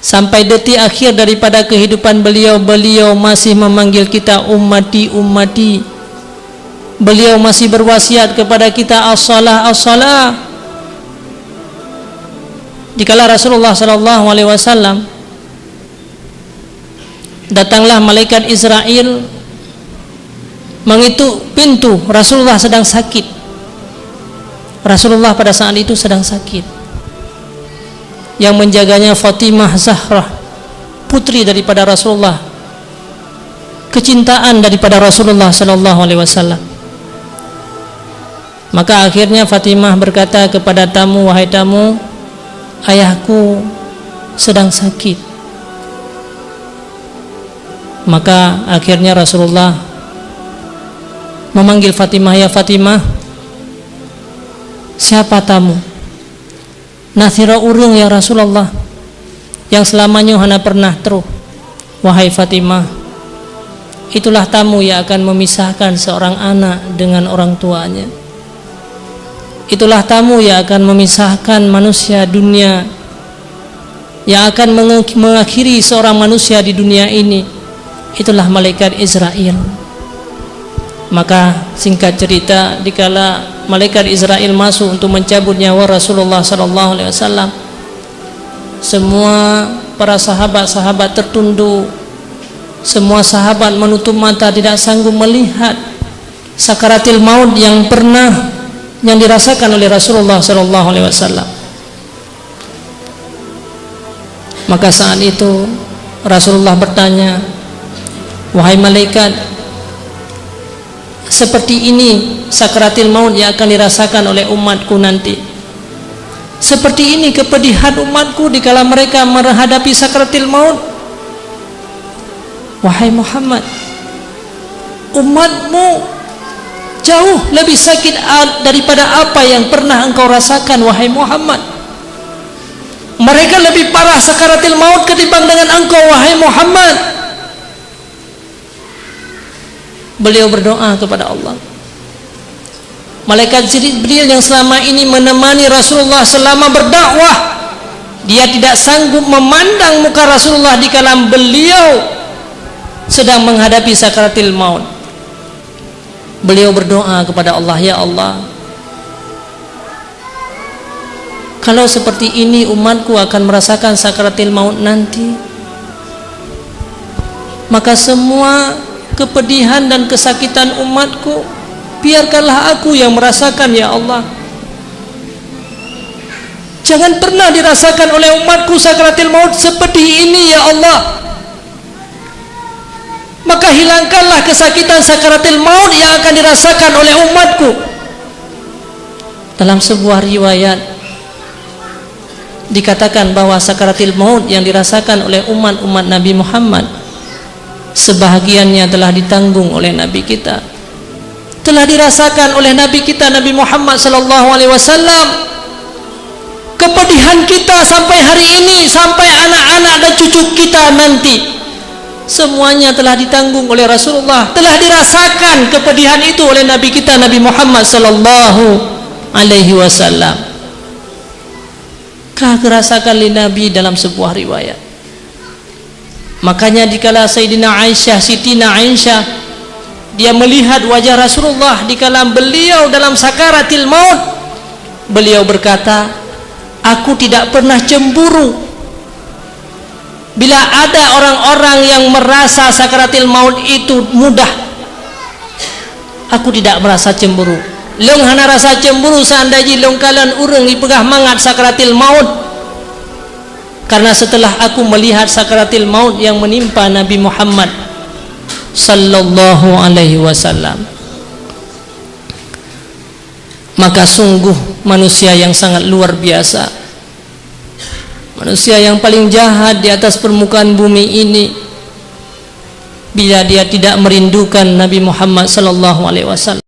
Sampai detik akhir daripada kehidupan beliau, beliau masih memanggil kita ummati, ummati. Beliau masih berwasiat kepada kita as-salah, as-salah. Dikala Rasulullah SAW datanglah malaikat Israel mengetuk pintu. Rasulullah sedang sakit. Rasulullah pada saat itu sedang sakit. Yang menjaganya Fatimah Zahrah, putri daripada Rasulullah, kecintaan daripada Rasulullah SAW. Maka akhirnya Fatimah berkata kepada tamu, wahai tamu, ayahku sedang sakit. Maka akhirnya Rasulullah memanggil Fatimah, ya Fatimah, siapa tamu? Nathira urung ya Rasulullah, yang selamanya hana pernah teruh. Wahai Fatimah, itulah tamu yang akan memisahkan seorang anak dengan orang tuanya. Itulah tamu yang akan memisahkan manusia dunia, yang akan mengakhiri seorang manusia di dunia ini. Itulah malaikat Israel. Maka singkat cerita, dikala malaikat Israel masuk untuk mencabut nyawa Rasulullah SAW, semua para sahabat-sahabat tertunduk. Semua sahabat menutup mata, tidak sanggup melihat sakaratil maut yang dirasakan oleh Rasulullah SAW. Maka saat itu Rasulullah bertanya, wahai malaikat, seperti ini sakaratil maut yang akan dirasakan oleh umatku nanti. Seperti ini kepedihan umatku dikala mereka menghadapi sakaratil maut. Wahai Muhammad, umatmu jauh lebih sakit daripada apa yang pernah engkau rasakan, wahai Muhammad. Mereka lebih parah sakaratil maut ketimbang dengan engkau, wahai Muhammad. Beliau berdoa kepada Allah. Malaikat Jibril yang selama ini menemani Rasulullah selama berdakwah, dia tidak sanggup memandang muka Rasulullah di kala beliau sedang menghadapi sakaratil maut. Beliau berdoa kepada Allah, ya Allah, kalau seperti ini umatku akan merasakan sakaratil maut nanti, maka semua kepedihan dan kesakitan umatku biarkanlah aku yang merasakan, ya Allah. Jangan pernah dirasakan oleh umatku sakaratil maut seperti ini, ya Allah. Maka hilangkanlah kesakitan sakaratil maut yang akan dirasakan oleh umatku. Dalam sebuah riwayat dikatakan bahwa sakaratil maut yang dirasakan oleh umat Nabi Muhammad, sebahagiannya telah ditanggung oleh Nabi kita, telah dirasakan oleh Nabi kita Nabi Muhammad SAW. Kepedihan kita sampai hari ini, sampai anak-anak dan cucu kita nanti, semuanya telah ditanggung oleh Rasulullah, telah dirasakan kepedihan itu oleh Nabi kita Nabi Muhammad SAW. Kah dirasakan oleh Nabi dalam sebuah riwayat. Makanya dikala Sayyidina Aisyah, Sitina Aisyah, dia melihat wajah Rasulullah dikala beliau dalam sakaratil maut, beliau berkata, aku tidak pernah cemburu bila ada orang-orang yang merasa sakaratil maut itu mudah. Aku tidak merasa cemburu. Long hana rasa cemburu seandainya long kalian urang dipegah mangat sakaratil maut. Karena setelah aku melihat sakaratil maut yang menimpa Nabi Muhammad sallallahu alaihi wasallam, maka sungguh manusia yang sangat luar biasa, manusia yang paling jahat di atas permukaan bumi ini, bila dia tidak merindukan Nabi Muhammad sallallahu alaihi wasallam.